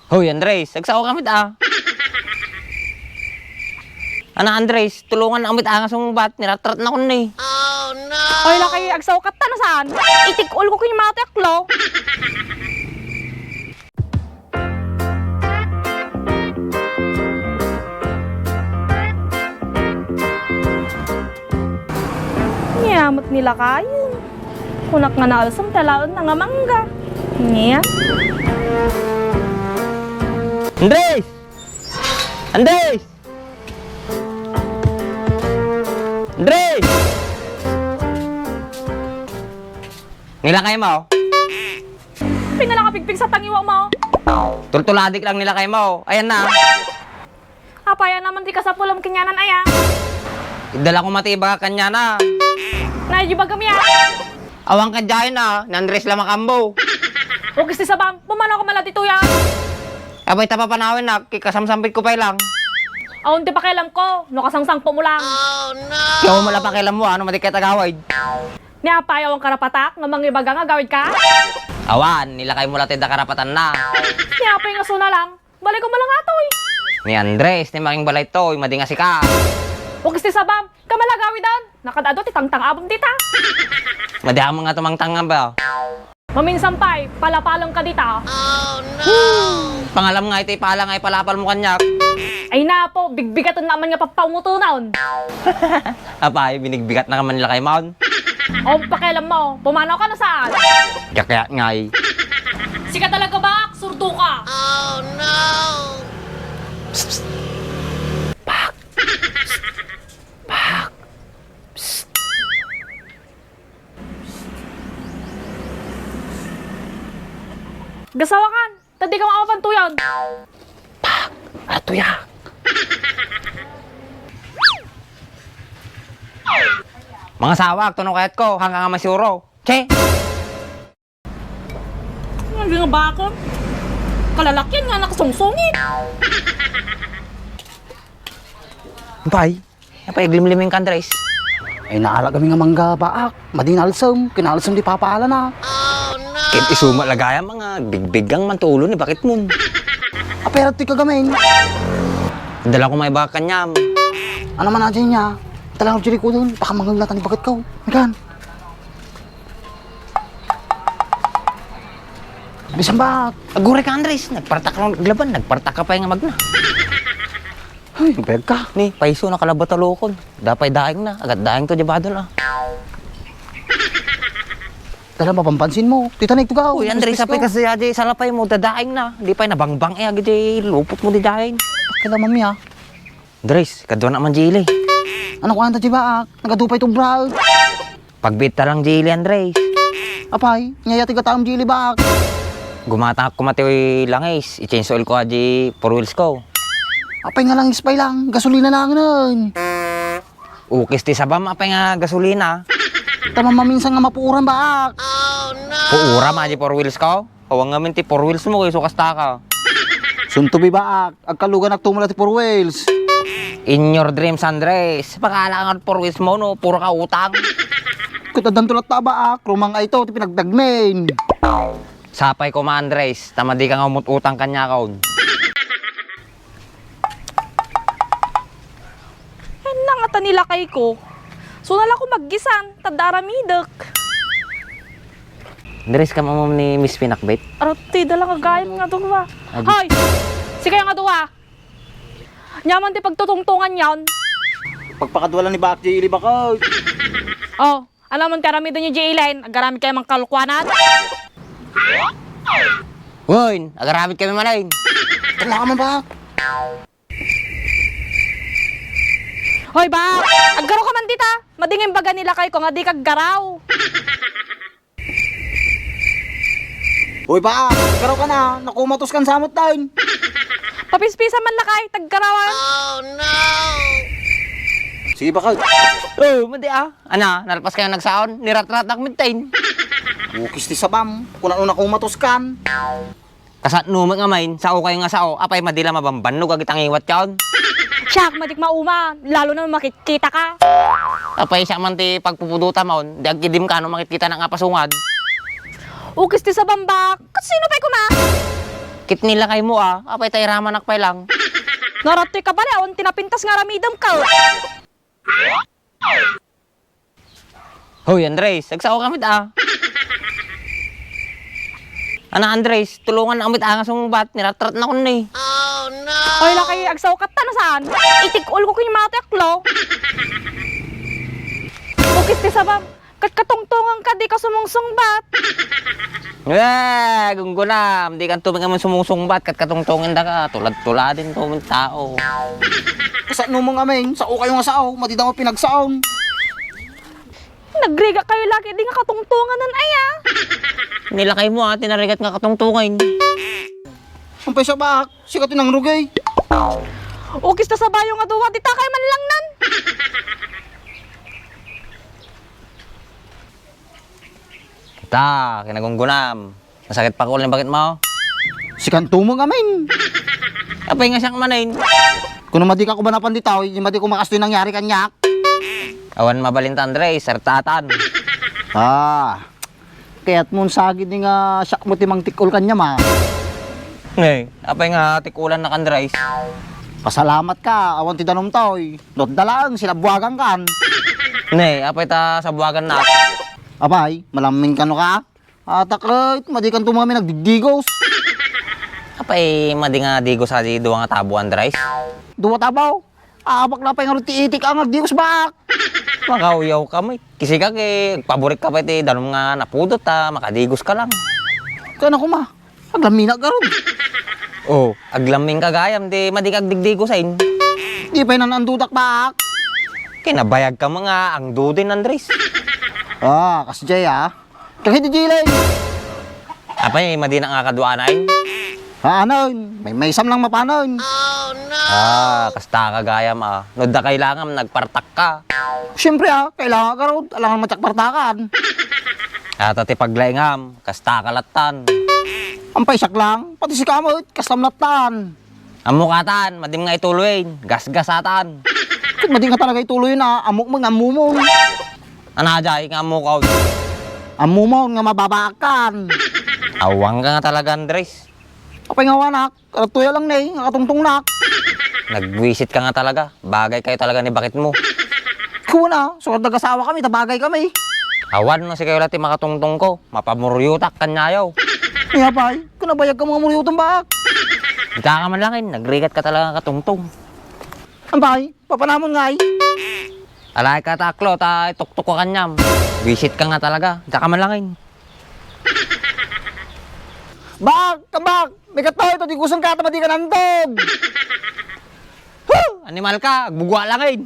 Hoy, Andres, nagsako kamit Ana, Andres, tulungan na kamit angas mong bat. Niratrat na ko na eh. Ay, lakay, agsaw ka ta na saan? Itik-ul ko yung mga teklo. Niyamot nila kayo. Kunak nga na alasam, talaon na nga mangga. Niya. Andres! Andres! Andres! Nila kayo mo? Pinalakapigpig sa tangiwa mo. Tultuladik lang nila kayo mo. Ayan na. Apaya naman di ka sa pulam kinyanan aya. Idala ko matiba ka kanya na. Naijibag kami ya. Awang ka dyan na Andres lang makambo. Huwag kasi sabang, pumanaw ka malati tuya. Abay tapapanawin na, kikasamsampit ko pa lang. Aun di pakialam ko, nakasangsang po mo lang. Kaya mo lang pakialam mo, ano matikit agawid. Ni apaya ang karapatak, nga mangibaga nga gawid ka. Awan, nilakay mo latid na karapatan na. Ni apay nga suna lang, balik ko malang ato eh. Ni Andres, ni making balay to, madingasi ka. Huwag kasi sabang, kamalagawidan. Nakadado ti tangtang abong tita. Madihan mga tumangtangan ba? Maminsampay, palapalong ka dita. Pangalam nga ito, ipala nga ipalapal mo kanyak. Ay na po, bigbigatan naman nga papamutunaon. Apay, binigbigat na kaman nila kay Maun. O pakialam mo, pumanaw ka na saan? Kaya nga eh. Sika talaga ba? Surdo ka. Gasawakan, tadi ka makapantuyan. Ato ya. Mga sawag, tunong kayat ko, hanggang nga masuro. Che! Hindi nga ba ako? Kalalakyan nga nakasungsungin. Bay, napay glimliming ka, Andres. Ay naala kami nga mangga baak. Madinalsam, kinalsam di papaala na. Kit isuma lagaya mga bigbigang mantulo ni bakit mo. Apera ti kagamin. Dala ko may baka kanyam. Ano man adyan niya? Talang jiri ko dun, baka mangaglatan ni bakit ko. Megan. Bisan ba? Agure ka, Andres. Nagpartak lang naglaban. Nagpartak ka pa yung magna. Ay, beg ka. Ni, paiso na kalabat alokon. Dapay daing na. Agad daing to jabado na. Dala mapampansin mo. Titanig to ka. Uy, Andres, sapay kasi aja salapay mo. Dadaing na. Di pa nabangbang agad lupot mo di daing. Pakila mami ha. Andres, kadwa naman jili. Ano ko anta di baak? Nagadupay to bral. Pagbita lang jili, Andres. Apay, nyayati ka taong jili baak. Gumatang ako matiwi langis. I-change oil ko aji 4 wheels ko. Apay nga lang ispay lang. Gasolina na nun. Ukis ti sabam apay nga gasolina. Tama maminsan nga mapuuran baak. Puura ma aji 4 wheels ko. Awang nga minti 4 wheels mo kay sukasta ka. Suntubi baak. Agkalugan agtumula ti 4 wheels. In your dreams, Andres. Pakala nga 4 wheels mo no. Puro ka utang. Kutadan tulat ta baak. Rumang ay ito ti pinagdagmen. Sapay ko ma, Andres. Tama di ka nga umututang kanya ka. Yan na nga tanila kay ko. Sunal ako maggisan, tadaramidok. Andres, ka mo ni Miss Pinakbait. Arati, dalang agayam nga duwa. Hoy! Sige nga duwa. Nyaman di pagtutungtungan yan. Pagpakadwala ni baak jili baka. Oh, alam mo karami doon yung J-Line. Agarami kayo mga kalukwanan. Hoy, agaramit kami manayin. Tala ka man baak. Hoy ba? Aggaro ka man tita. Madingin baga nila kay ko nga di kaggaraw. Uy baak, karaw ka na. Nakumatos kan samot tayo. Papispisa man lakay, taggarawan. Sige baka. Oh, mandi Ana, nalpas kayo nagsaon. Nirat-rat nak mintain. Bukis ti sabam. Kung ano nakumatos kan. Kasat numag nga main, sao kayo nga sao. Apay madila mabambanog agitang iwat yaon. Siyak, matik mauma. Lalo na makikita ka. Apay siya man ti pagpupuduta maon. Di agkidim ka no makikita na nga pasungad. Ukis ti sa bambak. Kat sino pa ko ma? Kit nila kay mo apay tayo ramanak pa lang. Naratoy ka pala, awan tinapintas nga ramidam ka. Hoy, Andres, agsaw kamit Ana Andres, tulungan amit angas mong bat, niratrat na ko na eh. Ay, lakay, agsaw ka ta na saan? Itikul ko kay mga teklo. Bukis ti sabam, katungtungan ka, di ka sumungsungbat. Gunggunam, di kan tuming amon sumusungbat, katungtungin da ka, tulad-tuladin tuming tao. Sa numong amin, sao kayo nga sao, matidang mo pinagsaon. Nagriga kayo lagi, di nga katungtungan nan aya. Nilakay mo tinarigat nga katungtungin. Ampay sa bak, sikat yun ang rugay. Ukis ta sa bayo nga duwa, di takay man lang nan. Ta, kinagunggunam. Masakit pa ko lang bakit mo? Sikan tumong amin. Apay nga siyang manain. Kung madi ka ko ba napanditaw, hindi madi ko makastoy nangyari kanyak. Awan mabalint Andres, sertatan. Kaya't mo sagid ni nga siyak mo timang tikol kanya ma. Apay nga tikulan na Andres. Pasalamat ka, awan ti danom toy. Dot dalang, sinabuagan kan. Apay ta sa buwagan na. Abay, malaming ka no ka? Takot, madi kan tumami nagdigdigos. Apay madi nga digo sa di duwa nga tabo Andres. Duwa tabaw. Abak na pa yung itik ang nagdigos bak. Makauyaw ka may. Kisi ka paborik ka pa iti danom nga napudot makadigos ka lang. Kana ko ma, aglamina ka ron. Aglaming kagayam di madi kag digdigosain. Di pa yun nandudak bak. Kinabayag ka mga ang dudin Andres. Kasjay Kahit di jilay. Apay madi na nga kaduanain. Anon, may isam lang mapanon. Kasta kagayam Nodda kailangan nagpartak ka. Siyempre kailangan ka ron, alangan matsakpartakan. At ati paglaingam, kasta kalatan. Ampay sak lang, pati si kamot, kaslamlatan. Amukatan, madim nga ituloyin, gasgasatan. Kung mading ka talaga ituloy na, amok mo nga amumon. Anajay nga amukaw. Amumon nga mababakan. Awang ka nga talaga Andres. Kapay nga wanak, karatuya lang na nga katungtong nak. Nagwisit ka nga talaga, bagay kayo talaga ni bakit mo. Kuna, sukat nag-asawa kami, tabagay kami. Awan no si kayo lati makatungtong ko, mapamuryutak kanyayaw. Pay, kung nabayag ka mga muryutong bak. Di ka man langin, nagrigat ka talaga katungtong. Ampay, papanamon nga Alay ka taklo, tuktok ko kanyam. Wisit ka nga talaga, di ka man langin. Bak, kabak, may katoy, ito di kusang ka, tamadi ka nandog. Animal ka, bugwa langin.